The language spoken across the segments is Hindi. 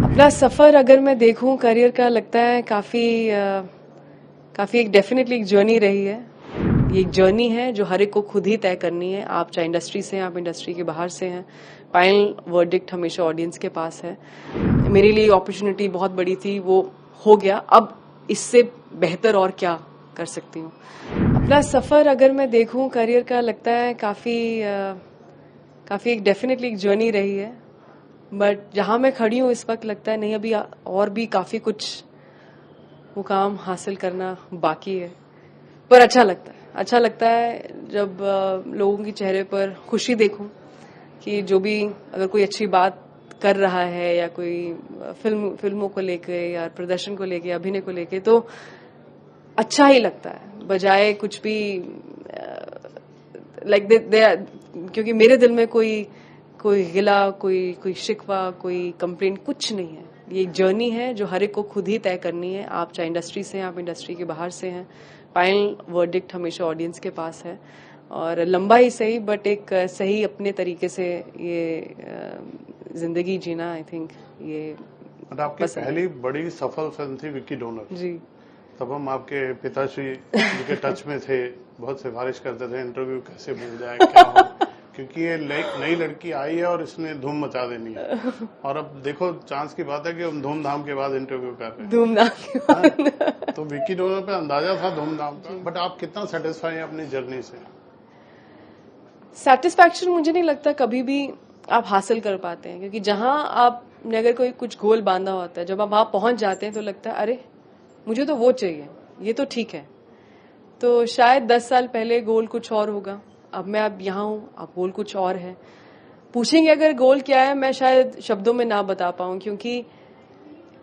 अपना सफ़र अगर मैं देखूं करियर का, लगता है काफ़ी एक डेफिनेटली एक जर्नी रही है। ये एक जर्नी है जो हर एक को खुद ही तय करनी है। आप चाहे इंडस्ट्री से हैं, आप इंडस्ट्री के बाहर से हैं, फाइनल वर्डिक्ट हमेशा ऑडियंस के पास है। मेरे लिए अपॉर्चुनिटी बहुत बड़ी थी, वो हो गया। अब इससे बेहतर और क्या कर सकती हूँ। अपना सफ़र अगर मैं देखूं करियर का, लगता है काफ़ी एक डेफिनेटली एक जर्नी रही है। बट जहाँ मैं खड़ी हूँ इस वक्त, लगता है नहीं, अभी और भी काफ़ी कुछ मुकाम हासिल करना बाकी है। पर अच्छा लगता है जब लोगों के चेहरे पर खुशी देखूं कि जो भी अगर कोई अच्छी बात कर रहा है या कोई फिल्मों को लेके या प्रदर्शन को लेके, अभिनय को लेके, तो अच्छा ही लगता है बजाय कुछ भी लाइक क्योंकि मेरे दिल में कोई गिला, कोई शिकवा, कोई कंप्लेंट कुछ नहीं है। ये एक जर्नी है जो हर एक को खुद ही तय करनी है। आप चाहे इंडस्ट्री से हैं, आप इंडस्ट्री के बाहर से हैं, फाइनल वर्डिक्ट हमेशा ऑडियंस के पास है। और लंबा ही सही, बट एक सही अपने तरीके से ये जिंदगी जीना, आई थिंक ये आपकी पहली बड़ी सफल फिल्म थी विक्की डोनर जी। तब हम आपके पिताश्री के टच में थे, बहुत सिफारिश करते थे इंटरव्यू कैसे मिल जाए, क्या हो, क्योंकि ये नई लड़की आई है और इसने धूम मचा देनी है। और अब देखो चांस की बात है कि हम धूमधाम के बाद इंटरव्यू कर रहे हैं। धूमधाम के बाद। तो विक्की डोनर पे अंदाजा था धूमधाम का, बट आप कितना सेटिस्फाई हैं अपनी जर्नी से? सेटिस्फैक्शन मुझे नहीं लगता कभी भी आप हासिल कर पाते हैं, क्योंकि जहां आपने अगर कोई कुछ गोल बांधा होता है, जब आप वहां पहुंच जाते हैं तो लगता है अरे मुझे तो वो चाहिए, ये तो ठीक है। तो शायद 10 साल पहले गोल कुछ और होगा, अब मैं अब यहाँ हूँ, अब गोल कुछ और है। पूछेंगे अगर गोल क्या है, मैं शायद शब्दों में ना बता पाऊँ, क्योंकि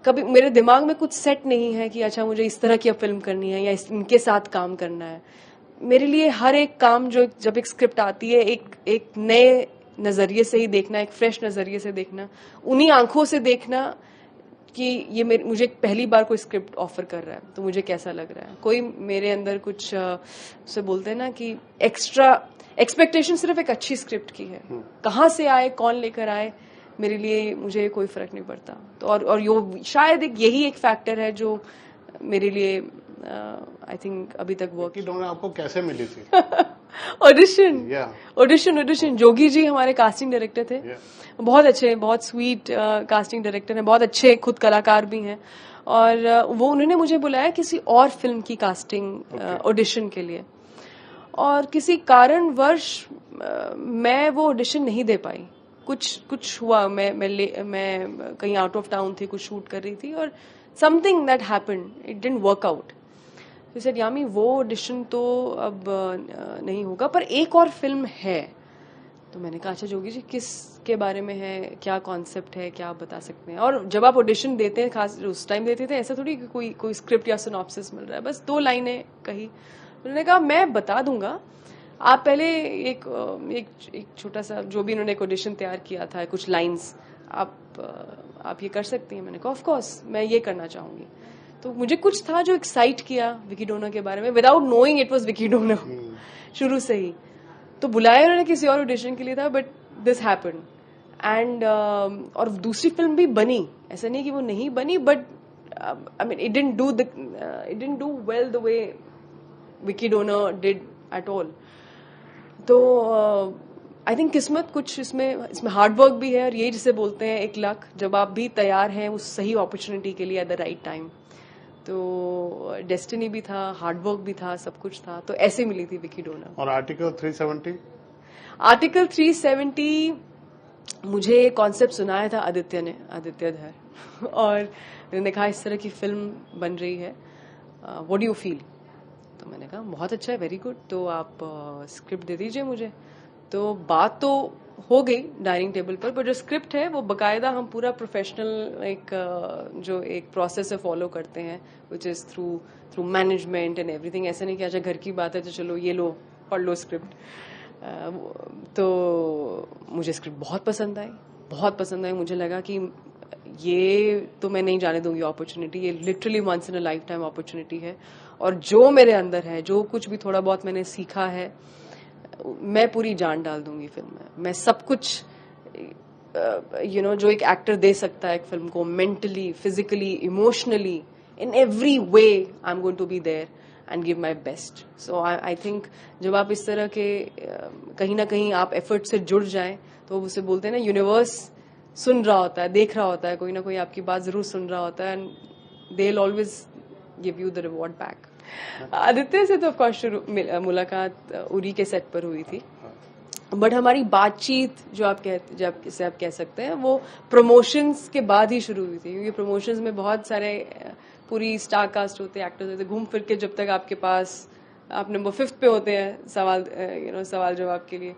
कभी मेरे दिमाग में कुछ सेट नहीं है कि अच्छा मुझे इस तरह की अब फिल्म करनी है या इनके साथ काम करना है। मेरे लिए हर एक काम जो जब एक स्क्रिप्ट आती है, एक नए नजरिए से ही देखना, एक फ्रेश नजरिए से देखना, उन्हीं आंखों से देखना कि ये मुझे पहली बार कोई स्क्रिप्ट ऑफर कर रहा है तो मुझे कैसा लग रहा है। कोई मेरे अंदर कुछ से बोलते हैं ना कि एक्स्ट्रा एक्सपेक्टेशन सिर्फ एक अच्छी स्क्रिप्ट की है, कहाँ से आए, कौन लेकर आए, मेरे लिए मुझे कोई फर्क नहीं पड़ता। तो और यो शायद यही एक फैक्टर है जो मेरे लिए आई थिंक अभी तक वर्क। विक्की डोनर आपको कैसे मिली थी? ऑडिशन जोगी जी हमारे कास्टिंग डायरेक्टर थे। बहुत अच्छे, बहुत स्वीट कास्टिंग डायरेक्टर हैं, बहुत अच्छे खुद कलाकार भी हैं। और वो उन्होंने मुझे बुलाया किसी और फिल्म की कास्टिंग ऑडिशन के लिए, और किसी कारणवश मैं वो ऑडिशन नहीं दे पाई। कुछ हुआ, मैं कहीं आउट ऑफ टाउन थी, कुछ शूट कर रही थी, और something that happened, it didn't work out. तो सर यामी वो ऑडिशन तो अब नहीं होगा, पर एक और फिल्म है। तो मैंने कहा अच्छा जोगी जी किस के बारे में है, क्या कॉन्सेप्ट है, क्या आप बता सकते हैं। और जब आप ऑडिशन देते हैं, खास उस टाइम देते थे, ऐसा थोड़ी कि कोई स्क्रिप्ट या सिनॉप्सिस मिल रहा है, बस 2 लाइनें कही। उन्होंने कहा मैं बता दूंगा, आप पहले एक छोटा सा जो भी उन्होंने एक ऑडिशन तैयार किया था, कुछ लाइन्स, आप ये कर सकती हैं। मैंने कहा ऑफ कोर्स मैं ये करना चाहूंगी। तो मुझे कुछ था जो एक्साइट किया विकी डोनर के बारे में, without knowing it was Vicky donor शुरू से ही। तो बुलाया उन्होंने किसी और ऑडिशन के लिए था, बट दिस हैपेंड एंड और दूसरी फिल्म भी बनी, ऐसा नहीं कि वो नहीं बनी, but I mean it didn't do well the way Vicky donor did at all. तो आई थिंक किस्मत कुछ इसमें हार्डवर्क भी है, और ये जिसे बोलते हैं एक लक, जब आप भी तैयार हैं उस सही अपॉर्चुनिटी के लिए एट द राइट टाइम। तो डेस्टिनी भी था, हार्डवर्क भी था, सब कुछ था, तो ऐसे मिली थी विकी डोनर। और आर्टिकल 370? आर्टिकल 370 मुझे कॉन्सेप्ट सुनाया था आदित्य धर और उन्होंने कहा इस तरह की फिल्म बन रही है, व्हाट डू यू फील। तो मैंने कहा बहुत अच्छा है, वेरी गुड, तो आप स्क्रिप्ट दे दीजिए मुझे। तो बात तो हो गई डाइनिंग टेबल पर जो स्क्रिप्ट है वो बकायदा हम पूरा प्रोफेशनल जो एक प्रोसेस है फॉलो करते हैं, which is through management and everything. ऐसा नहीं कि अच्छा घर की बात है तो चलो ये लो पढ़ लो स्क्रिप्ट। तो मुझे स्क्रिप्ट बहुत पसंद आई। मुझे लगा कि ये तो मैं नहीं जाने दूंगी अपॉर्चुनिटी, ये literally once in a lifetime opportunity है। और जो मेरे अंदर है, जो कुछ भी थोड़ा बहुत मैंने सीखा है, मैं पूरी जान डाल दूंगी फिल्म में। मैं सब कुछ जो एक एक्टर दे सकता है एक फिल्म को, mentally, physically, emotionally, in every way I am going to be there and give my best. So I think जब आप इस तरह के कहीं ना कहीं आप एफर्ट से जुड़ जाएं, तो उसे बोलते हैं ना, यूनिवर्स सुन रहा होता है, देख रहा होता है, कोई ना कोई आपकी बात जरूर सुन रहा होता है, and they will always give you the reward back. Aditya से तो ऑफकोर्स मुलाकात उरी के सेट पर हुई थी, बट हमारी बातचीत जो आप कह सकते हैं वो प्रमोशंस के बाद ही शुरू हुई थी, क्योंकि प्रमोशंस में बहुत सारे पूरी स्टार कास्ट होते हैं, एक्टर्स होते हैं, घूम फिर के जब तक आपके पास आप नंबर 5 पे होते हैं सवाल जवाब के लिए.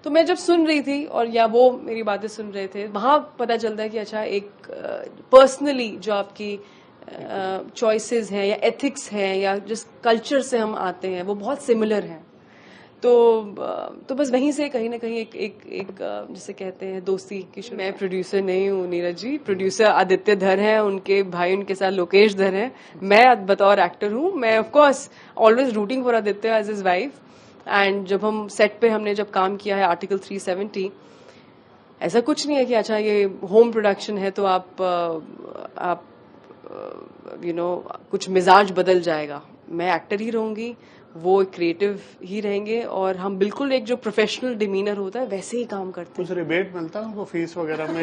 तो मैं जब सुन रही थी और या वो मेरी बातें सुन रहे थे, वहां पता चलता है कि अच्छा एक पर्सनली जो आपकी चॉइसेस हैं या एथिक्स हैं या जिस कल्चर से हम आते हैं वो बहुत सिमिलर हैं. तो बस वहीं से कहीं ना कहीं एक जिसे कहते हैं दोस्ती की शुरू. मैं प्रोड्यूसर नहीं हूँ नीरज जी, प्रोड्यूसर आदित्य धर हैं, उनके भाई उनके साथ लोकेश धर हैं. मैं बतौर एक्टर हूँ. मैं of course always rooting for Aditya as his wife. And जब हम सेट पे हमने जब काम किया है आर्टिकल 370, ऐसा कुछ नहीं है कि अच्छा ये होम प्रोडक्शन है तो आप कुछ मिजाज बदल जाएगा. मैं एक्टर ही रहूंगी, वो क्रिएटिव ही रहेंगे, और हम बिल्कुल एक जो प्रोफेशनल डिमीनर होता है वैसे ही काम करते हैं. कुछ रिबेट मिलता है उनको फीस वगैरह में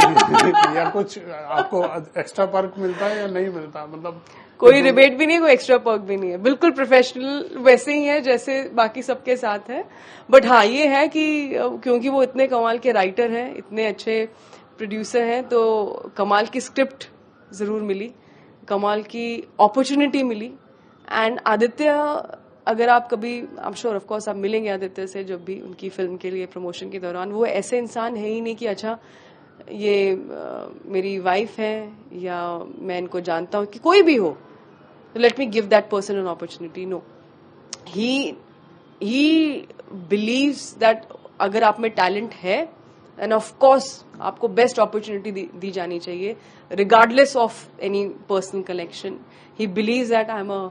या कुछ आपको एक्स्ट्रा पर्क मिलता है या नहीं मिलता? मतलब कोई रिबेट भी नहीं, कोई एक्स्ट्रा पर्क भी नहीं है, बिल्कुल प्रोफेशनल वैसे ही है जैसे बाकी सबके साथ है. बट हाँ ये है कि क्योंकि वो इतने कमाल के राइटर हैं, इतने अच्छे प्रोड्यूसर हैं, तो कमाल की स्क्रिप्ट जरूर मिली, कमाल की अपॉर्चुनिटी मिली. एंड आदित्य, अगर आप कभी, I am sure of course आप मिलेंगे आदित्य से जब भी उनकी फिल्म के लिए प्रमोशन के दौरान, वो ऐसे इंसान है ही नहीं कि अच्छा ये मेरी वाइफ है या मैं इनको जानता हूं, कि कोई भी हो let me give that person an opportunity. No, he believes that अगर आप में टैलेंट है एंड ऑफ कोर्स आपको बेस्ट अपॉर्चुनिटी दी जानी चाहिए regardless of any personal connection. He believes that I am a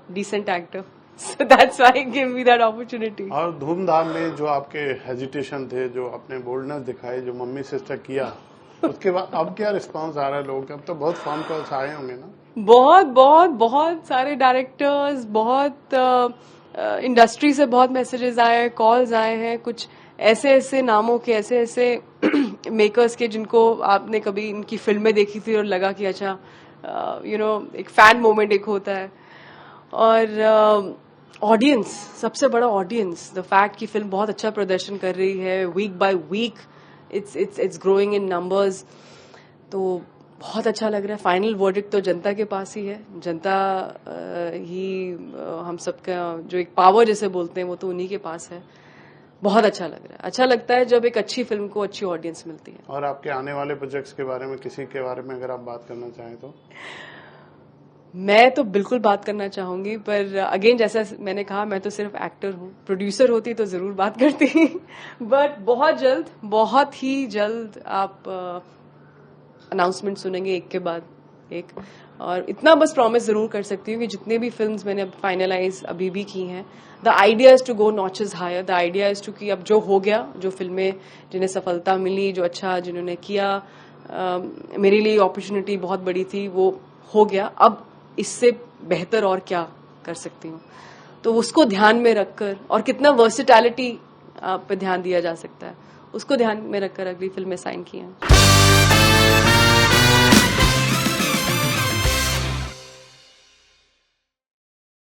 decent actor, so that's why he gave me that opportunity. और धूमधाम में जो आपके हेजिटेशन थे, जो आपने बोल्डनेस दिखाई, जो मम्मी सिस्टर किया, उसके बाद अब क्या रिस्पांस आ रहा है लोगों का? अब तो बहुत फोन कॉल्स आए होंगे ना? बहुत सारे डायरेक्टर्स, बहुत इंडस्ट्री से बहुत मैसेजेस आए, कॉल्स आए हैं, कुछ ऐसे नामों के, ऐसे मेकर्स के जिनको आपने कभी इनकी फिल्में देखी थी और लगा कि अच्छा एक फैन मोमेंट एक होता है. और ऑडियंस, सबसे बड़ा ऑडियंस, द फैक्ट कि फिल्म बहुत अच्छा प्रदर्शन कर रही है, week by week it's growing in numbers, तो बहुत अच्छा लग रहा है. फाइनल वर्डिक्ट तो जनता के पास ही है. जनता ही हम सबका जो एक पावर जैसे बोलते हैं वो तो उन्हीं के पास है. बहुत अच्छा लग रहा है. अच्छा लगता है जब एक अच्छी फिल्म को अच्छी ऑडियंस मिलती है. और आपके आने वाले प्रोजेक्ट्स के बारे में, किसी के बारे में अगर आप बात करना चाहें तो? मैं तो बिल्कुल बात करना चाहूंगी, पर अगेन जैसा मैंने कहा, मैं तो सिर्फ एक्टर हूँ. प्रोड्यूसर होती तो जरूर बात करती, बट बहुत ही जल्द आप अनाउंसमेंट सुनेंगे एक के बाद एक. और इतना बस प्रॉमिस जरूर कर सकती हूँ कि जितने भी फिल्म्स मैंने फाइनलाइज अभी भी की हैं, the idea is to go notches higher. The idea is to कि अब जो हो गया, जो फिल्में जिन्हें सफलता मिली, जो अच्छा जिन्होंने किया, मेरे लिए अपॉर्चुनिटी बहुत बड़ी थी, वो हो गया. अब इससे बेहतर और क्या कर सकती हूँ, तो उसको ध्यान में रखकर, और कितना वर्सेटैलिटी पे ध्यान दिया जा सकता है, उसको ध्यान में रखकर अगली फिल्में साइन की हैं.